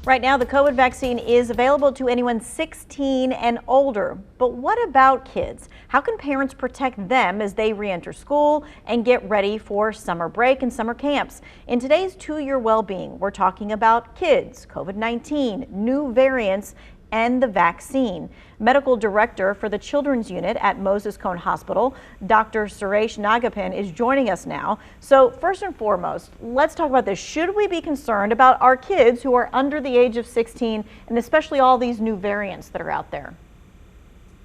Right now, the COVID vaccine is available to anyone 16 and older. But what about kids? How can parents protect them as they re-enter school and get ready for summer break and summer camps? In today's 2-Year Wellbeing, we're talking about kids, COVID-19, new variants, and the vaccine. Medical Director for the Children's Unit at Moses Cone Hospital, Dr. Suresh Nagappan, is joining us now. So first and foremost, let's talk about this. Should we be concerned about our kids who are under the age of 16 and especially all these new variants that are out there?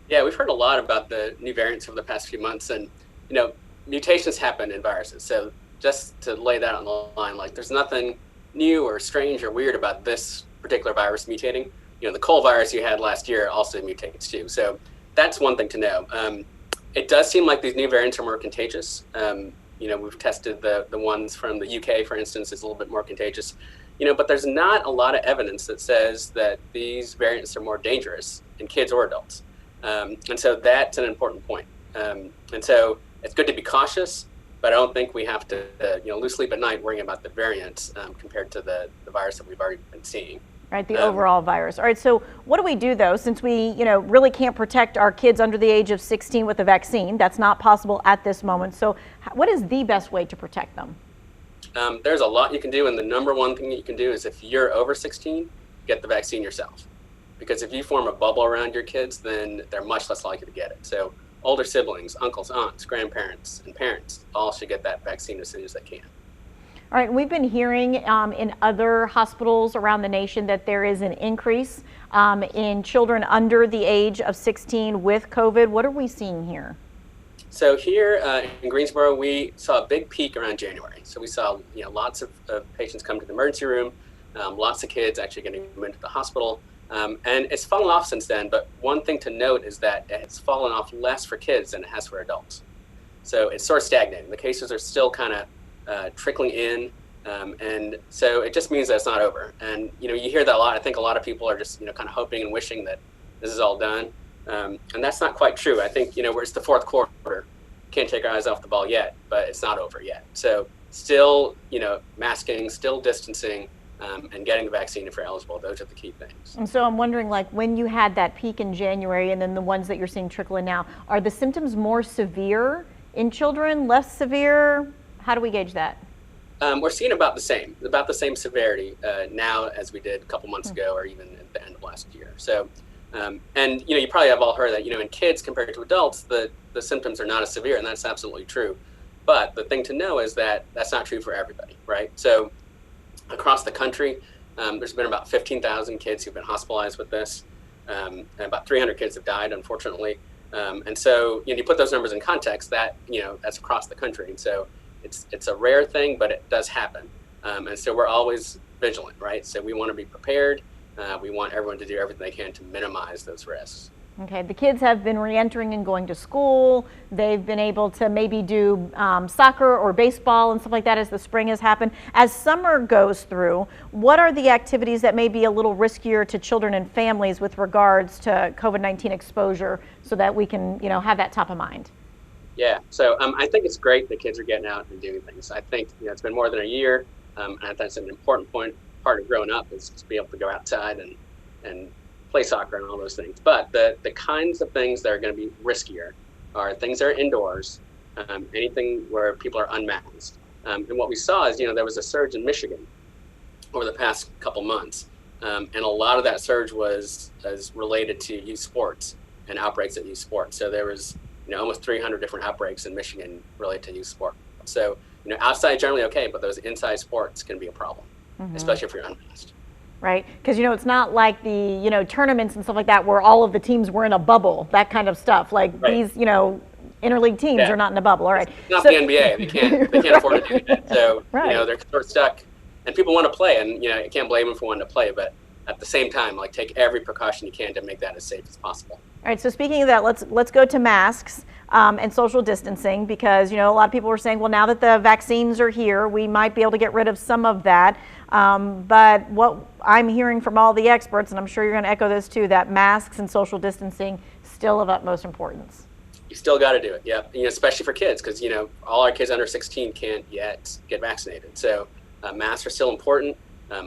Yeah, we've heard a lot about the new variants over the past few months, and mutations happen in viruses. So just to lay that on the line, there's nothing new or strange or weird about this particular virus mutating. The cold virus you had last year also mutates too. So that's one thing to know. It does seem like these new variants are more contagious. We've tested the ones from the UK, for instance, is a little bit more contagious. But there's not a lot of evidence that says that these variants are more dangerous in kids or adults. And so that's an important point. And so it's good to be cautious, but I don't think we have to lose sleep at night worrying about the variants compared to the virus that we've already been seeing. Right, the overall virus. All right, so what do we do though, since we, really can't protect our kids under the age of 16 with a vaccine? That's not possible at this moment. So what is the best way to protect them? There's a lot you can do, and the number one thing that you can do is if you're over 16, get the vaccine yourself. Because if you form a bubble around your kids, then they're much less likely to get it. So older siblings, uncles, aunts, grandparents, and parents all should get that vaccine as soon as they can. All right, we've been hearing in other hospitals around the nation that there is an increase in children under the age of 16 with COVID. What are we seeing here? So here in Greensboro, we saw a big peak around January. So we saw lots of patients come to the emergency room, lots of kids actually getting into the hospital. And it's fallen off since then, but one thing to note is that it's fallen off less for kids than it has for adults. So it's sort of stagnating. The cases are still kind of trickling in, and so it just means that it's not over. And you hear that a lot. I think a lot of people are just kind of hoping and wishing that this is all done, and that's not quite true. I think where it's the fourth quarter, can't take our eyes off the ball yet, but it's not over yet. So still masking, still distancing, and getting the vaccine if you're eligible. Those are the key things. And so I'm wondering, when you had that peak in January and then the ones that you're seeing trickle in now, are the symptoms more severe in children, less severe? How do we gauge that? We're seeing about the same severity now as we did a couple months ago, or even at the end of last year. So, and you probably have all heard that in kids compared to adults, the symptoms are not as severe, and that's absolutely true. But the thing to know is that that's not true for everybody, right? So, across the country, there's been about 15,000 kids who've been hospitalized with this, and about 300 kids have died, unfortunately. And so, you put those numbers in context. That that's across the country, and so. It's a rare thing, but it does happen. And so we're always vigilant, right? So we want to be prepared. We want everyone to do everything they can to minimize those risks. Okay, the kids have been re-entering and going to school. They've been able to maybe do soccer or baseball and stuff like that as the spring has happened. As summer goes through, what are the activities that may be a little riskier to children and families with regards to COVID-19 exposure so that we can, have that top of mind? Yeah, so I think it's great that kids are getting out and doing things. I think it's been more than a year, and that's an important part of growing up is to be able to go outside and play soccer and all those things. But the kinds of things that are going to be riskier are things that are indoors, anything where people are unmasked. And what we saw is there was a surge in Michigan over the past couple months, and a lot of that surge was related to youth sports and outbreaks at youth sports. So there was almost 300 different outbreaks in Michigan related to youth sport. So, outside generally okay, but those inside sports can be a problem, especially if you're unmasked. Right, because it's not like the tournaments and stuff like that where all of the teams were in a bubble, that kind of stuff. Like these interleague teams are not in a bubble. All right, it's not the NBA. They can't afford to do that. So they're sort of stuck, and people want to play, and you can't blame them for wanting to play, but at the same time, take every precaution you can to make that as safe as possible. All right, so speaking of that, let's go to masks and social distancing, because a lot of people were saying, well, now that the vaccines are here, we might be able to get rid of some of that. But what I'm hearing from all the experts, and I'm sure you're going to echo this too, that masks and social distancing still of utmost importance. You still got to do it, yeah. Especially for kids, because all our kids under 16 can't yet get vaccinated. So masks are still important,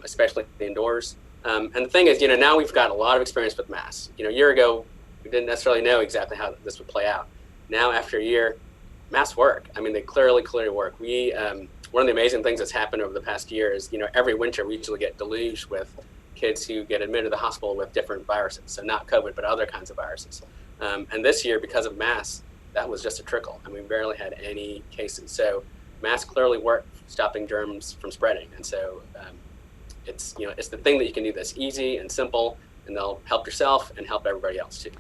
especially indoors. And the thing is, now we've got a lot of experience with masks. A year ago, we didn't necessarily know exactly how this would play out. Now, after a year, masks work. I mean, they clearly work. One of the amazing things that's happened over the past year is, every winter we usually get deluged with kids who get admitted to the hospital with different viruses. So not COVID, but other kinds of viruses. And this year, because of masks, that was just a trickle. I mean, we barely had any cases. So masks clearly work stopping germs from spreading. And so it's the thing that you can do that's easy and simple, and they'll help yourself and help everybody else too.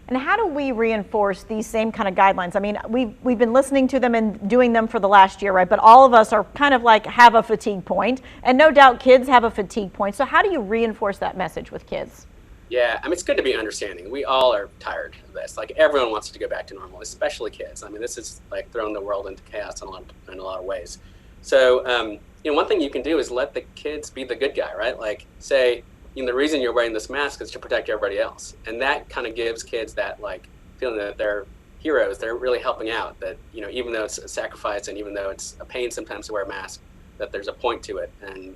And how do we reinforce these same kind of guidelines? I mean, we've been listening to them and doing them for the last year, right? But all of us are kind of like have a fatigue point, and no doubt kids have a fatigue point. So how do you reinforce that message with kids? Yeah, I mean, it's good to be understanding. We all are tired of this. Like, everyone wants to go back to normal, especially kids. I mean, this is like throwing the world into chaos in a lot of ways. So, one thing you can do is let the kids be the good guy, right? Like, say, the reason you're wearing this mask is to protect everybody else. And that kind of gives kids that like feeling that they're heroes. They're really helping out, that, even though it's a sacrifice and even though it's a pain sometimes to wear a mask, that there's a point to it, and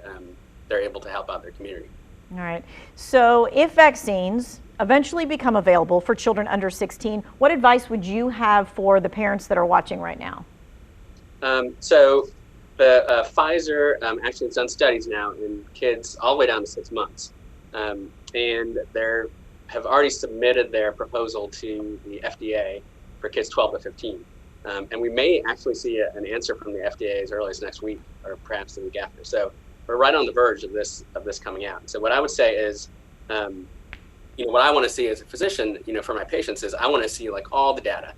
they're able to help out their community. All right. So if vaccines eventually become available for children under 16, what advice would you have for the parents that are watching right now? So the Pfizer actually has done studies now in kids all the way down to 6 months. And they have already submitted their proposal to the FDA for kids 12 to 15. And we may actually see an answer from the FDA as early as next week, or perhaps the week after. So we're right on the verge of this coming out. So what I would say is, what I want to see as a physician, for my patients is I want to see like all the data.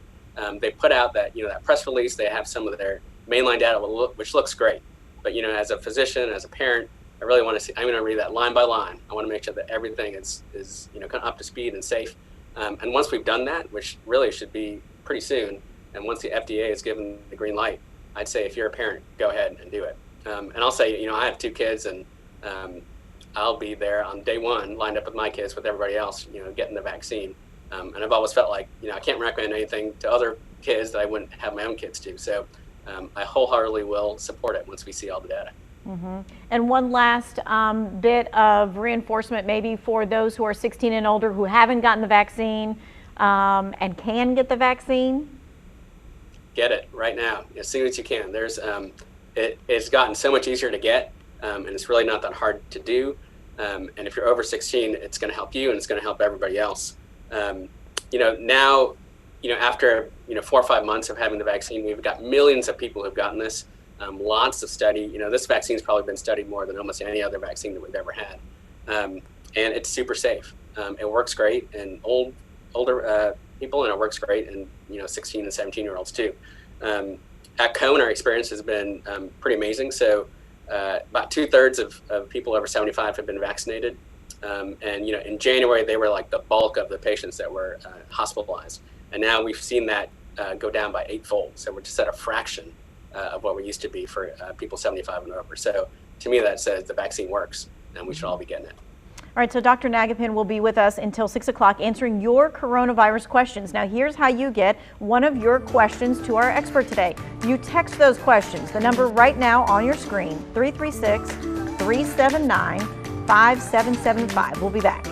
They put out that, that press release. They have some of their mainline data, which looks great. But, as a physician, as a parent, I really want to see, I'm going to read that line by line. I want to make sure that everything is kind of up to speed and safe. And once we've done that, which really should be pretty soon, and once the FDA is given the green light, I'd say if you're a parent, go ahead and do it. And I'll say, I have 2 kids, and I'll be there on day 1, lined up with my kids, with everybody else, getting the vaccine. And I've always felt like, I can't recommend anything to other kids that I wouldn't have my own kids do. So I wholeheartedly will support it once we see all the data. Mm-hmm. And one last bit of reinforcement maybe for those who are 16 and older who haven't gotten the vaccine and can get the vaccine. Get it right now, as soon as you can. It's gotten so much easier to get, and it's really not that hard to do. And if you're over 16, it's going to help you, and it's going to help everybody else. Now, after 4 or 5 months of having the vaccine, we've got millions of people who've gotten this. Lots of study. This vaccine's probably been studied more than almost any other vaccine that we've ever had, and it's super safe. It works great in older people, and it works great in 16 and 17-year-olds too. At Cone, our experience has been pretty amazing. So about 2/3 of people over 75 have been vaccinated, and in January they were like the bulk of the patients that were hospitalized, and now we've seen that go down by 8-fold. So we're just at a fraction of what we used to be for people 75 and over. So to me, that says the vaccine works, and we should all be getting it. All right, so Dr. Nagappan will be with us until 6 o'clock answering your coronavirus questions. Now, here's how you get one of your questions to our expert today. You text those questions, the number right now on your screen, 336-379-5775. We'll be back.